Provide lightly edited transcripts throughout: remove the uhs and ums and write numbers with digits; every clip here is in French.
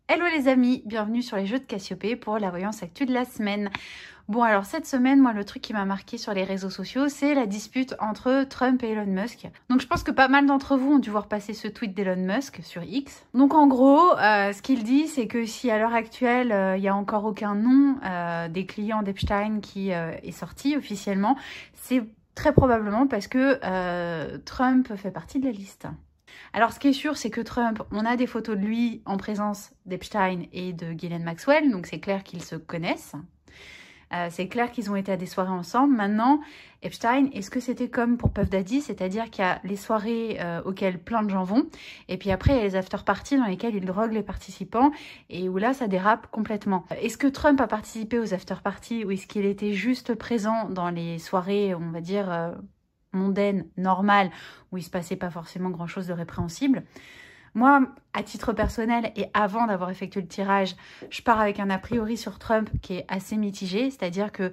Hello les amis, bienvenue sur les jeux de Cassiopée pour la voyance actu de la semaine. Bon alors cette semaine, moi le truc qui m'a marqué sur les réseaux sociaux, c'est la dispute entre Trump et Elon Musk. Donc je pense que pas mal d'entre vous ont dû voir passer ce tweet d'Elon Musk sur X. Donc en gros, ce qu'il dit, c'est que si à l'heure actuelle, il n'y a encore aucun nom des clients d'Epstein qui est sorti officiellement, c'est très probablement parce que Trump fait partie de la liste. Alors, ce qui est sûr, c'est que Trump, on a des photos de lui en présence d'Epstein et de Ghislaine Maxwell, donc c'est clair qu'ils se connaissent. C'est clair qu'ils ont été à des soirées ensemble. Maintenant, Epstein, est-ce que c'était comme pour Puff Daddy, c'est-à-dire qu'il y a les soirées auxquelles plein de gens vont, et puis après, il y a les after-parties dans lesquelles il drogue les participants, et où là, ça dérape complètement. Est-ce que Trump a participé aux after-parties, ou est-ce qu'il était juste présent dans les soirées, on va dire... mondaine, normale, où il se passait pas forcément grand chose de répréhensible. Moi, à titre personnel et avant d'avoir effectué le tirage, je pars avec un a priori sur Trump qui est assez mitigé, c'est-à-dire que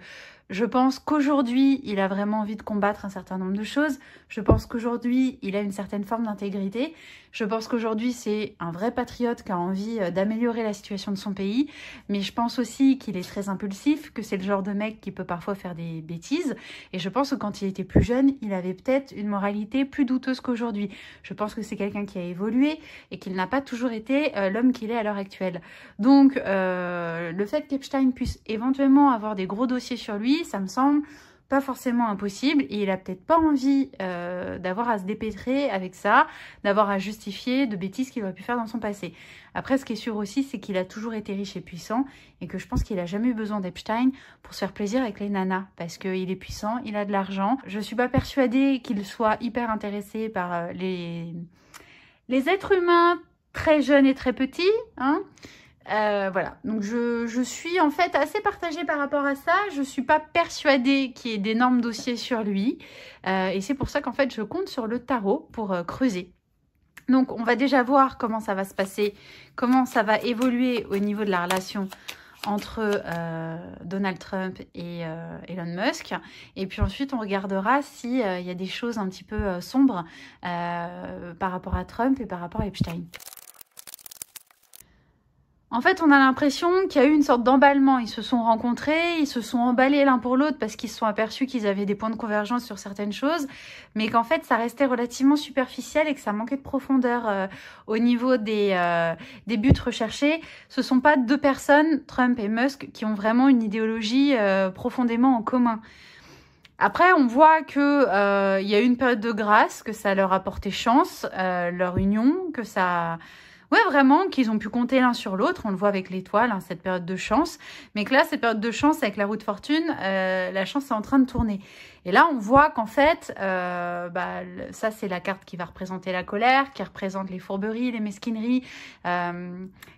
je pense qu'aujourd'hui, il a vraiment envie de combattre un certain nombre de choses. Je pense qu'aujourd'hui, il a une certaine forme d'intégrité. Je pense qu'aujourd'hui, c'est un vrai patriote qui a envie d'améliorer la situation de son pays. Mais je pense aussi qu'il est très impulsif, que c'est le genre de mec qui peut parfois faire des bêtises. Et je pense que quand il était plus jeune, il avait peut-être une moralité plus douteuse qu'aujourd'hui. Je pense que c'est quelqu'un qui a évolué et qu'il n'a pas toujours été l'homme qu'il est à l'heure actuelle. Donc, le fait qu'Epstein puisse éventuellement avoir des gros dossiers sur lui, ça me semble pas forcément impossible et il a peut-être pas envie d'avoir à se dépêtrer avec ça, d'avoir à justifier de bêtises qu'il aurait pu faire dans son passé. Après, ce qui est sûr aussi, c'est qu'il a toujours été riche et puissant et que je pense qu'il a jamais eu besoin d'Epstein pour se faire plaisir avec les nanas parce qu'il est puissant, il a de l'argent. Je suis pas persuadée qu'il soit hyper intéressé par les êtres humains très jeunes et très petits, hein. Voilà, donc je suis en fait assez partagée par rapport à ça. Je suis pas persuadée qu'il y ait d'énormes dossiers sur lui. Et c'est pour ça qu'en fait, je compte sur le tarot pour creuser. Donc, on va déjà voir comment ça va se passer, comment ça va évoluer au niveau de la relation entre Donald Trump et Elon Musk. Et puis ensuite, on regardera s'il y a des choses un petit peu sombres par rapport à Trump et par rapport à Epstein. En fait, on a l'impression qu'il y a eu une sorte d'emballement. Ils se sont rencontrés, ils se sont emballés l'un pour l'autre parce qu'ils se sont aperçus qu'ils avaient des points de convergence sur certaines choses, mais qu'en fait, ça restait relativement superficiel et que ça manquait de profondeur au niveau des buts recherchés. Ce sont pas deux personnes, Trump et Musk, qui ont vraiment une idéologie profondément en commun. Après, on voit que y a eu une période de grâce, que ça leur a porté chance, leur union, que ça... Ouais, vraiment, qu'ils ont pu compter l'un sur l'autre. On le voit avec l'étoile, hein, cette période de chance. Mais que là, cette période de chance avec la roue de fortune, la chance est en train de tourner. Et là, on voit qu'en fait, ça, c'est la carte qui va représenter la colère, qui représente les fourberies, les mesquineries,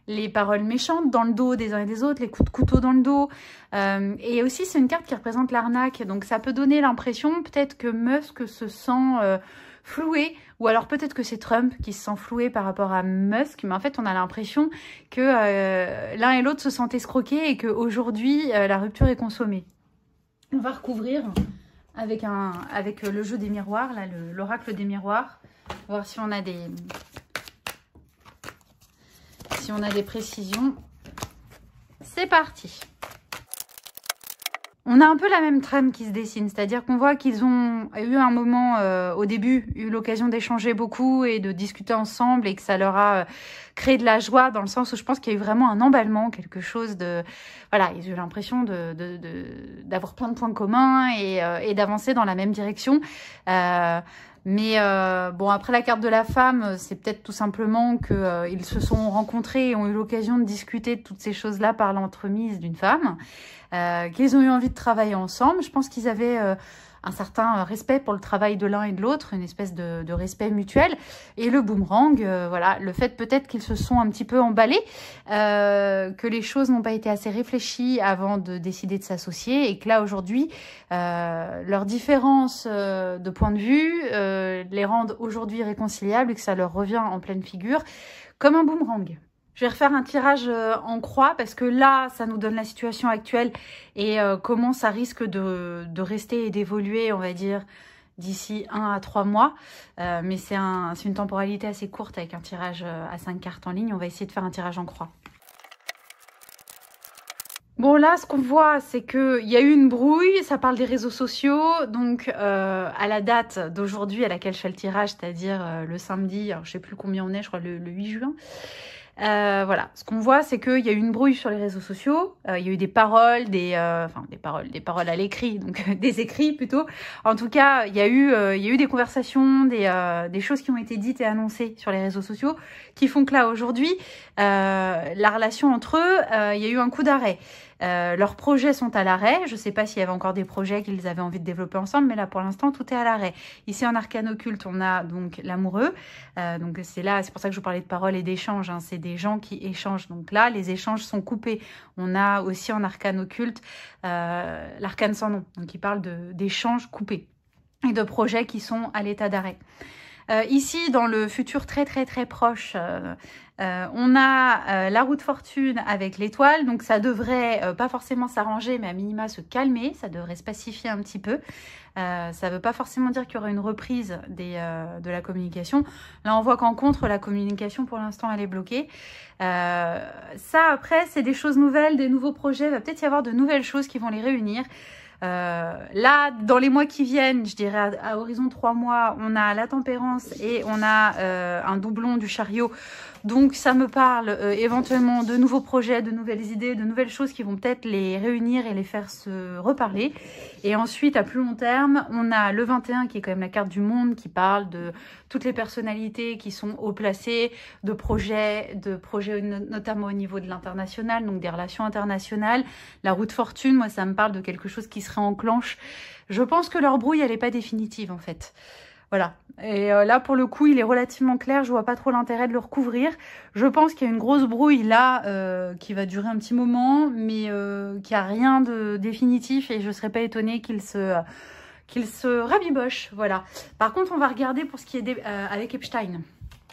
les paroles méchantes dans le dos des uns et des autres, les coups de couteau dans le dos. Et aussi, c'est une carte qui représente l'arnaque. Donc, ça peut donner l'impression, peut-être que Musk se sent... floué, ou alors peut-être que c'est Trump qui se sent floué par rapport à Musk, mais en fait on a l'impression que l'un et l'autre se sentent escroqués et qu'aujourd'hui la rupture est consommée. On va recouvrir avec le jeu des miroirs, là, l'oracle des miroirs, voir si on a des précisions. C'est parti. On a un peu la même trame qui se dessine, c'est-à-dire qu'on voit qu'ils ont eu un moment, au début, eu l'occasion d'échanger beaucoup et de discuter ensemble et que ça leur a créé de la joie dans le sens où je pense qu'il y a eu vraiment un emballement, quelque chose de... Voilà, ils ont eu l'impression d'avoir plein de points communs et d'avancer dans la même direction. Mais bon, après la carte de la femme, c'est peut-être tout simplement qu'ils se sont rencontrés et ont eu l'occasion de discuter de toutes ces choses-là par l'entremise d'une femme. Qu'ils ont eu envie de travailler ensemble. Je pense qu'ils avaient un certain respect pour le travail de l'un et de l'autre, une espèce de respect mutuel. Et le boomerang, voilà, le fait peut-être qu'ils se sont un petit peu emballés, que les choses n'ont pas été assez réfléchies avant de décider de s'associer et que là, aujourd'hui, leurs différences de point de vue les rendent aujourd'hui réconciliables et que ça leur revient en pleine figure comme un boomerang. Je vais refaire un tirage en croix parce que là, ça nous donne la situation actuelle et comment ça risque de rester et d'évoluer, on va dire, d'ici 1 à 3 mois. Mais c'est une temporalité assez courte avec un tirage à 5 cartes en ligne. On va essayer de faire un tirage en croix. Bon, là, ce qu'on voit, c'est qu'il y a eu une brouille, ça parle des réseaux sociaux. Donc, à la date d'aujourd'hui à laquelle je fais le tirage, c'est-à-dire le samedi, alors je sais plus combien on est, je crois le 8 juin. Voilà, ce qu'on voit, c'est qu'il y a eu une brouille sur les réseaux sociaux. Il y a eu des paroles, des paroles à l'écrit, donc des écrits plutôt. En tout cas, il y a eu des conversations, des choses qui ont été dites et annoncées sur les réseaux sociaux, qui font que là aujourd'hui, la relation entre eux, il y a eu un coup d'arrêt. Leurs projets sont à l'arrêt. Je ne sais pas s'il y avait encore des projets qu'ils avaient envie de développer ensemble, mais là pour l'instant tout est à l'arrêt. Ici en arcane occulte, on a donc l'amoureux. Donc c'est pour ça que je vous parlais de paroles et d'échanges. Hein. C'est des gens qui échangent. Donc là, les échanges sont coupés. On a aussi en arcane occulte l'arcane sans nom, donc il parle d'échanges coupés et de projets qui sont à l'état d'arrêt. Ici, dans le futur très proche, on a la roue de fortune avec l'étoile, donc ça devrait pas forcément s'arranger, mais à minima se calmer, ça devrait se pacifier un petit peu. Ça ne veut pas forcément dire qu'il y aura une reprise de la communication. Là, on voit qu'en contre, la communication, pour l'instant, elle est bloquée. Ça, après, c'est des choses nouvelles, des nouveaux projets. Il va peut-être y avoir de nouvelles choses qui vont les réunir. Là, dans les mois qui viennent, je dirais à horizon 3 mois, on a la tempérance et on a un doublon du chariot. Donc ça me parle éventuellement de nouveaux projets, de nouvelles idées, de nouvelles choses qui vont peut-être les réunir et les faire se reparler. Et ensuite, à plus long terme, on a le 21 qui est quand même la carte du monde, qui parle de toutes les personnalités qui sont haut placées, de projets notamment au niveau de l'international, donc des relations internationales. La roue de fortune, moi ça me parle de quelque chose qui se réenclenche. Je pense que leur brouille, elle n'est pas définitive en fait. Voilà, et là pour le coup il est relativement clair, je vois pas trop l'intérêt de le recouvrir. Je pense qu'il y a une grosse brouille là qui va durer un petit moment, mais qu'il n'y a rien de définitif et je serais pas étonnée qu'il se rabiboche, voilà. Par contre on va regarder pour ce qui est avec Epstein,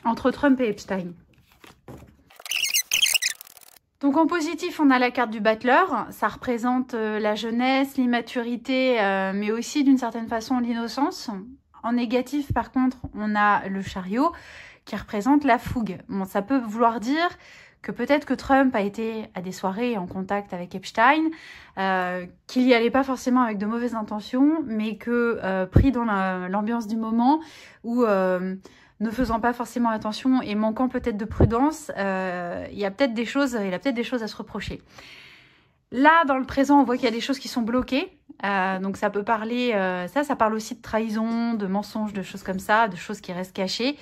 entre Trump et Epstein. Donc en positif, on a la carte du battleur, ça représente la jeunesse, l'immaturité, mais aussi d'une certaine façon l'innocence. En négatif, par contre, on a le chariot qui représente la fougue. Bon, ça peut vouloir dire que peut-être que Trump a été à des soirées en contact avec Epstein, qu'il n'y allait pas forcément avec de mauvaises intentions, mais que pris dans l'ambiance du moment ou ne faisant pas forcément attention et manquant peut-être de prudence, il a peut-être des choses à se reprocher. Là, dans le présent, on voit qu'il y a des choses qui sont bloquées. Donc ça peut parler, ça parle aussi de trahison, de mensonges, de choses comme ça, de choses qui restent cachées,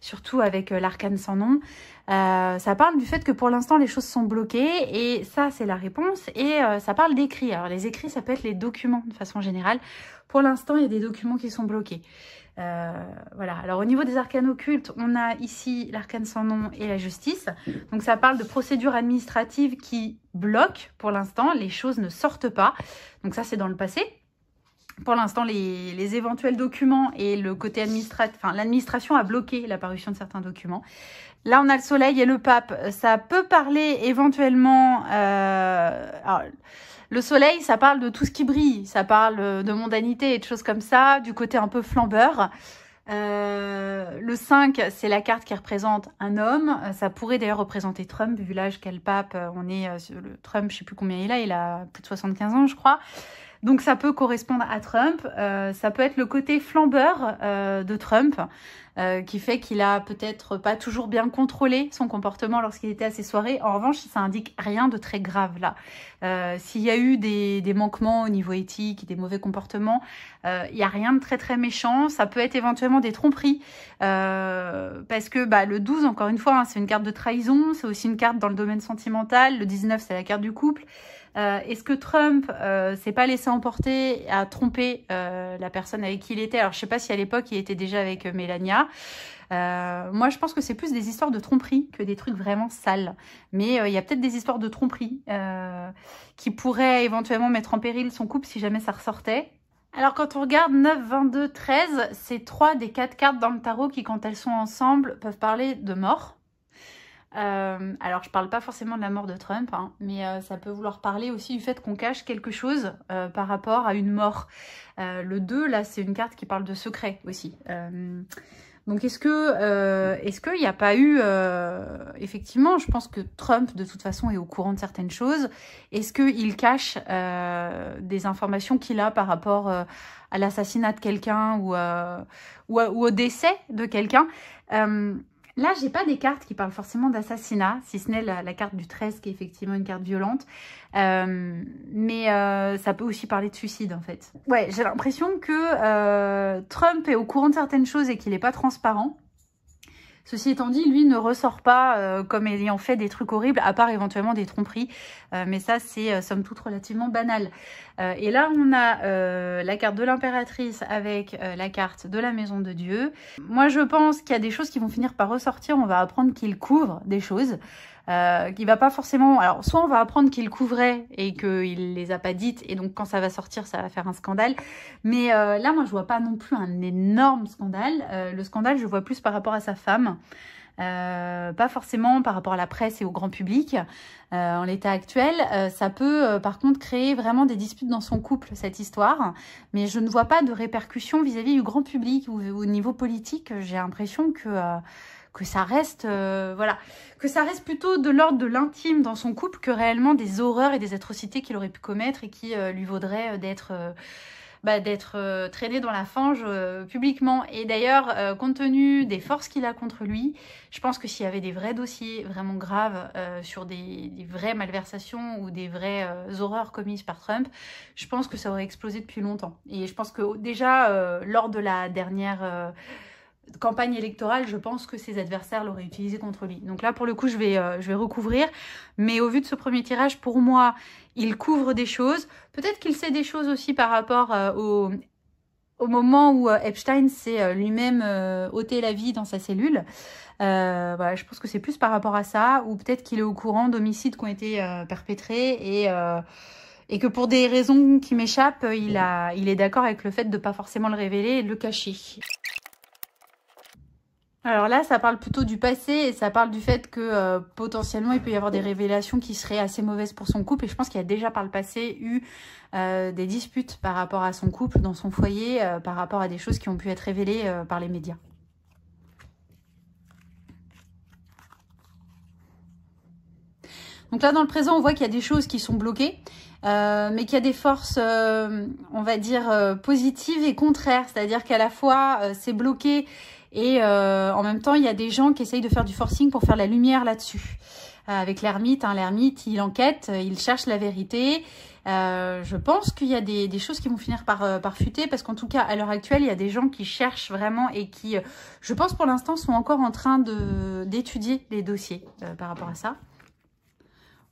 surtout avec l'arcane sans nom. Ça parle du fait que pour l'instant, les choses sont bloquées et ça, c'est la réponse. Et ça parle d'écrits. Alors les écrits, ça peut être les documents de façon générale. Pour l'instant, il y a des documents qui sont bloqués. Voilà. Alors au niveau des arcanes occultes, on a ici l'arcane sans nom et la justice. Donc ça parle de procédures administratives qui bloquent pour l'instant, les choses ne sortent pas. Donc ça c'est dans le passé. Pour l'instant, les éventuels documents et le côté administratif, enfin l'administration a bloqué l'apparition de certains documents. Là, on a le soleil et le pape. Ça peut parler éventuellement... alors, le soleil, ça parle de tout ce qui brille. Ça parle de mondanité et de choses comme ça, du côté un peu flambeur. Le 5, c'est la carte qui représente un homme. Ça pourrait d'ailleurs représenter Trump, vu l'âge qu'a le pape. On est sur le Trump, je sais plus combien il a plus de 75 ans, je crois. Donc ça peut correspondre à Trump. Ça peut être le côté flambeur de Trump, qui fait qu'il a peut-être pas toujours bien contrôlé son comportement lorsqu'il était à ses soirées. En revanche, ça indique rien de très grave là. S'il y a eu des manquements au niveau éthique, des mauvais comportements, il n'y a rien de très méchant. Ça peut être éventuellement des tromperies, parce que le 12, encore une fois, hein, c'est une carte de trahison, c'est aussi une carte dans le domaine sentimental. Le 19, c'est la carte du couple. Est-ce que Trump s'est pas laissé emporter à tromper la personne avec qui il était? Alors je sais pas si à l'époque il était déjà avec Melania. Moi je pense que c'est plus des histoires de tromperie que des trucs vraiment sales. Mais il y a peut-être des histoires de tromperie qui pourraient éventuellement mettre en péril son couple si jamais ça ressortait. Alors quand on regarde 9, 22, 13, c'est 3 des 4 cartes dans le tarot qui quand elles sont ensemble peuvent parler de mort. Alors je parle pas forcément de la mort de Trump, hein, mais ça peut vouloir parler aussi du fait qu'on cache quelque chose par rapport à une mort. Le 2 là c'est une carte qui parle de secret aussi. Donc est-ce qu'il n'y a pas eu... effectivement, je pense que Trump, de toute façon, est au courant de certaines choses. Est-ce qu'il cache des informations qu'il a par rapport à l'assassinat de quelqu'un ou au décès de quelqu'un? Là, j'ai pas des cartes qui parlent forcément d'assassinat, si ce n'est la carte du 13 qui est effectivement une carte violente. Mais ça peut aussi parler de suicide en fait. Ouais, j'ai l'impression que Trump est au courant de certaines choses et qu'il n'est pas transparent. Ceci étant dit, lui ne ressort pas comme ayant fait des trucs horribles, à part éventuellement des tromperies. Mais ça, c'est somme toute relativement banal. Et là, on a la carte de l'impératrice avec la carte de la maison de Dieu. Moi, je pense qu'il y a des choses qui vont finir par ressortir. On va apprendre qu'il couvre des choses. Qui va pas forcément... Alors, soit on va apprendre qu'il couvrait et qu'il les a pas dites, et donc quand ça va sortir, ça va faire un scandale. Mais là, moi, je vois pas non plus un énorme scandale. Le scandale, je vois plus par rapport à sa femme. Pas forcément par rapport à la presse et au grand public. En l'état actuel, ça peut par contre créer vraiment des disputes dans son couple, cette histoire. Mais je ne vois pas de répercussions vis-à-vis du grand public ou au niveau politique. J'ai l'impression que ça reste voilà, que ça reste plutôt de l'ordre de l'intime dans son couple que réellement des horreurs et des atrocités qu'il aurait pu commettre et qui lui vaudraient d'être traîné dans la fange publiquement. Et d'ailleurs, compte tenu des forces qu'il a contre lui, je pense que s'il y avait des vrais dossiers vraiment graves sur des vraies malversations ou des vraies horreurs commises par Trump, je pense que ça aurait explosé depuis longtemps. Et je pense que déjà, lors de la dernière... campagne électorale, je pense que ses adversaires l'auraient utilisé contre lui. Donc là, pour le coup, je vais recouvrir. Mais au vu de ce premier tirage, pour moi, il couvre des choses. Peut-être qu'il sait des choses aussi par rapport au moment où Epstein s'est lui-même ôté la vie dans sa cellule. Voilà, je pense que c'est plus par rapport à ça. Ou peut-être qu'il est au courant d'homicides qui ont été perpétrés et que pour des raisons qui m'échappent, il est d'accord avec le fait de ne pas forcément le révéler et de le cacher. Alors là, ça parle plutôt du passé et ça parle du fait que potentiellement, il peut y avoir des révélations qui seraient assez mauvaises pour son couple. Et je pense qu'il y a déjà par le passé eu des disputes par rapport à son couple, dans son foyer, par rapport à des choses qui ont pu être révélées par les médias. Donc là, dans le présent, on voit qu'il y a des choses qui sont bloquées. Mais qu'il y a des forces, on va dire, positives et contraires. C'est-à-dire qu'à la fois, c'est bloqué et en même temps, il y a des gens qui essayent de faire du forcing pour faire la lumière là-dessus. Avec l'ermite, hein, l'ermite, il enquête, il cherche la vérité. Je pense qu'il y a des choses qui vont finir par fuiter parce qu'en tout cas, à l'heure actuelle, il y a des gens qui cherchent vraiment et qui, je pense pour l'instant, sont encore en train d'étudier les dossiers par rapport à ça.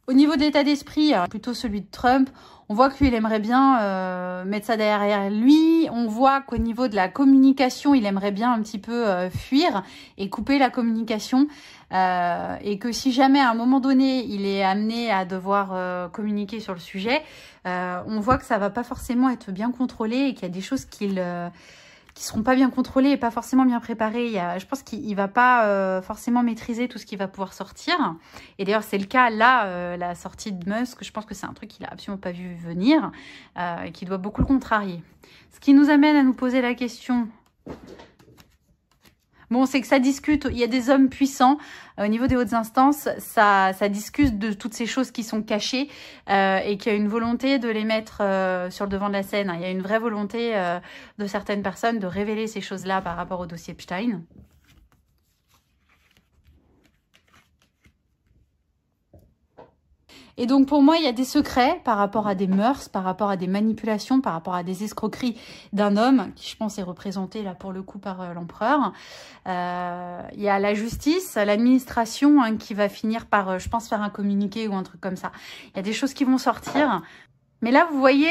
Au niveau de l'état d'esprit, plutôt celui de Trump, on voit que lui, il aimerait bien mettre ça derrière lui. On voit qu'au niveau de la communication, il aimerait bien un petit peu fuir et couper la communication. Et que si jamais à un moment donné, il est amené à devoir communiquer sur le sujet, on voit que ça va pas forcément être bien contrôlé et qu'il y a des choses qui seront pas bien contrôlées et pas forcément bien préparées. Je pense qu'il va pas forcément maîtriser tout ce qui va pouvoir sortir. Et d'ailleurs, c'est le cas là, la sortie de Musk. Je pense que c'est un truc qu'il a absolument pas vu venir et qui doit beaucoup le contrarier. Ce qui nous amène à nous poser la question... Bon, c'est que ça discute, il y a des hommes puissants au niveau des hautes instances, ça discute de toutes ces choses qui sont cachées et qu'il y a une volonté de les mettre sur le devant de la scène. Il y a une vraie volonté de certaines personnes de révéler ces choses-là par rapport au dossier Epstein. Et donc pour moi, il y a des secrets par rapport à des mœurs, par rapport à des manipulations, par rapport à des escroqueries d'un homme, qui je pense est représenté là pour le coup par l'empereur. Il y a la justice, l'administration hein, qui va finir par, je pense, faire un communiqué ou un truc comme ça. Il y a des choses qui vont sortir. Mais là, vous voyez,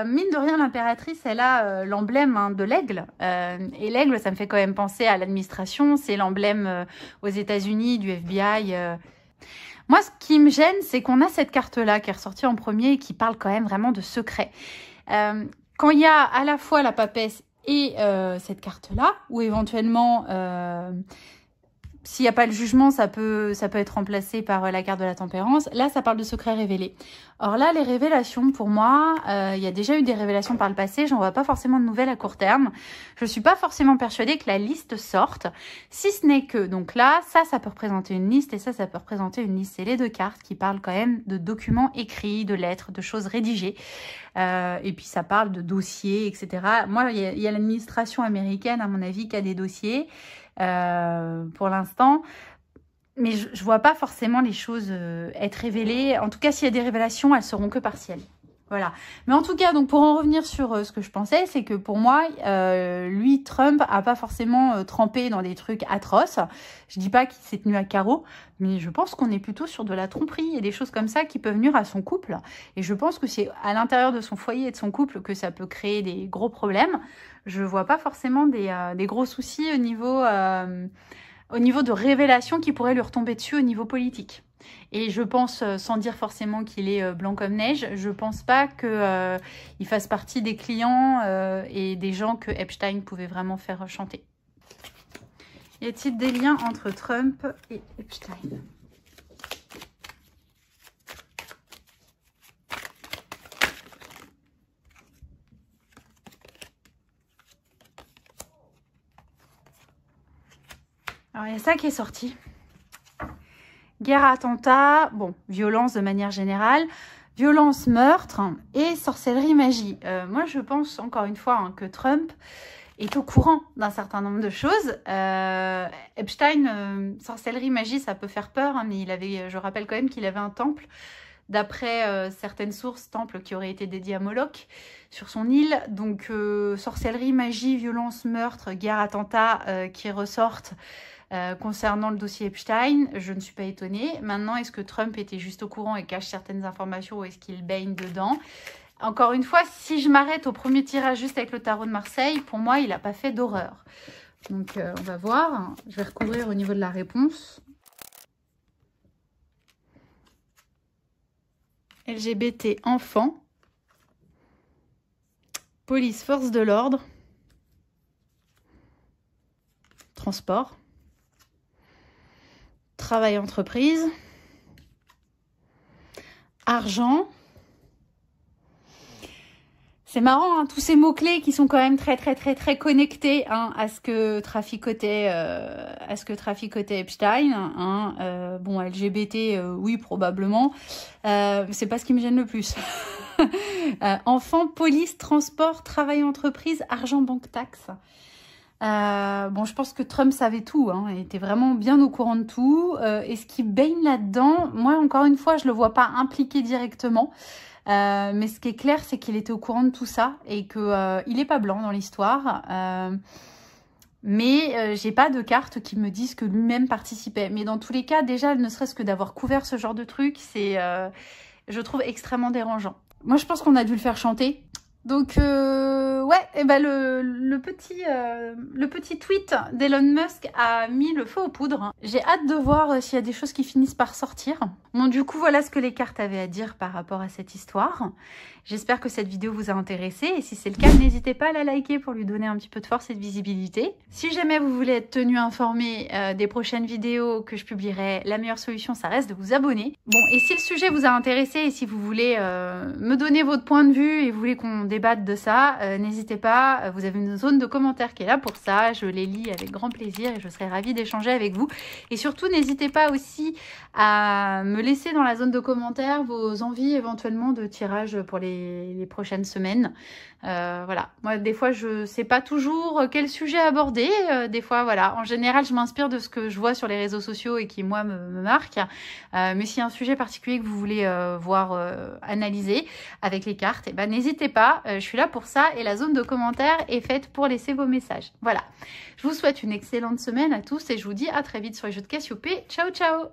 mine de rien, l'impératrice, elle a l'emblème hein, de l'aigle. Et l'aigle, ça me fait quand même penser à l'administration. C'est l'emblème aux États-Unis du FBI. Moi, ce qui me gêne, c'est qu'on a cette carte-là qui est ressortie en premier et qui parle quand même vraiment de secret. Quand il y a à la fois la papesse et cette carte-là, ou éventuellement s'il n'y a pas le jugement, ça peut être remplacé par la carte de la tempérance. Là, ça parle de secrets révélés. Or là, les révélations, pour moi, il y a déjà eu des révélations par le passé. J'en vois pas forcément de nouvelles à court terme. Je suis pas forcément persuadée que la liste sorte. Si ce n'est que, donc là, ça peut représenter une liste et ça peut représenter une liste. C'est les deux cartes qui parlent quand même de documents écrits, de lettres, de choses rédigées. Et puis ça parle de dossiers, etc. Moi, il y a l'administration américaine, à mon avis, qui a des dossiers. Pour l'instant, mais je vois pas forcément les choses être révélées. En tout cas, s'il y a des révélations, elles seront que partielles. Voilà. Mais en tout cas, donc pour en revenir sur ce que je pensais, c'est que pour moi, lui, Trump, a pas forcément trempé dans des trucs atroces. Je dis pas qu'il s'est tenu à carreau, mais je pense qu'on est plutôt sur de la tromperie et des choses comme ça qui peuvent nuire à son couple. Et je pense que c'est à l'intérieur de son foyer et de son couple que ça peut créer des gros problèmes. Je vois pas forcément des gros soucis au niveau de révélations qui pourraient lui retomber dessus au niveau politique. Et je pense, sans dire forcément qu'il est blanc comme neige, je pense pas qu'il fasse partie des clients et des gens que Epstein pouvait vraiment faire chanter. Y a-t-il des liens entre Trump et Epstein ? Alors, il y a ça qui est sorti. Guerre, attentat, bon, violence de manière générale, violence, meurtre et sorcellerie, magie. Moi, je pense, encore une fois, que Trump est au courant d'un certain nombre de choses. Epstein, sorcellerie, magie, ça peut faire peur, mais je rappelle quand même qu'il avait un temple, d'après certaines sources, temple qui aurait été dédié à Moloch sur son île. Donc, sorcellerie, magie, violence, meurtre, guerre, attentat qui ressortent concernant le dossier Epstein, je ne suis pas étonnée. Maintenant, est-ce que Trump était juste au courant et cache certaines informations ou est-ce qu'il baigne dedans? Encore une fois, si je m'arrête au premier tirage juste avec le tarot de Marseille, pour moi, il n'a pas fait d'horreur. Donc, on va voir. Je vais recouvrir au niveau de la réponse. LGBT, enfant. Police, force de l'ordre. Transport. Travail, entreprise. Argent. C'est marrant, hein, tous ces mots-clés qui sont quand même très connectés à ce que traficotait Epstein. Bon, LGBT, oui, probablement. C'est pas ce qui me gêne le plus. Enfant, police, transport, travail, entreprise, argent, banque, taxe. Bon, je pense que Trump savait tout, hein, il était vraiment bien au courant de tout. Est-ce qu'il baigne là-dedans? Moi, encore une fois, je le vois pas impliqué directement. Mais ce qui est clair, c'est qu'il était au courant de tout ça et qu'il n'est pas blanc dans l'histoire. Mais j'ai pas de cartes qui me disent que lui-même participait. Mais dans tous les cas, déjà, ne serait-ce que d'avoir couvert ce genre de truc, c'est, je trouve extrêmement dérangeant. Moi, je pense qu'on a dû le faire chanter. Donc, ouais, et ben le petit tweet d'Elon Musk a mis le feu aux poudres. J'ai hâte de voir s'il y a des choses qui finissent par sortir. Bon, du coup, voilà ce que les cartes avaient à dire par rapport à cette histoire. J'espère que cette vidéo vous a intéressé. Et si c'est le cas, n'hésitez pas à la liker pour lui donner un petit peu de force et de visibilité. Si jamais vous voulez être tenu informé des prochaines vidéos que je publierai, la meilleure solution, ça reste de vous abonner. Bon, et si le sujet vous a intéressé et si vous voulez me donner votre point de vue et vous voulez qu'on débatte de ça, n'hésitez pas. Vous avez une zone de commentaires qui est là pour ça. Je les lis avec grand plaisir et je serai ravie d'échanger avec vous. Et surtout, n'hésitez pas aussi à me laisser dans la zone de commentaires vos envies éventuellement de tirage pour les prochaines semaines. Voilà, moi des fois je sais pas toujours quel sujet aborder, des fois voilà, en général je m'inspire de ce que je vois sur les réseaux sociaux et qui moi me marque, mais s'il y a un sujet particulier que vous voulez voir analyser avec les cartes, et ben n'hésitez pas, je suis là pour ça et la zone de commentaires est faite pour laisser vos messages. Voilà, je vous souhaite une excellente semaine à tous et je vous dis à très vite sur les jeux de Cassiopée. Ciao ciao.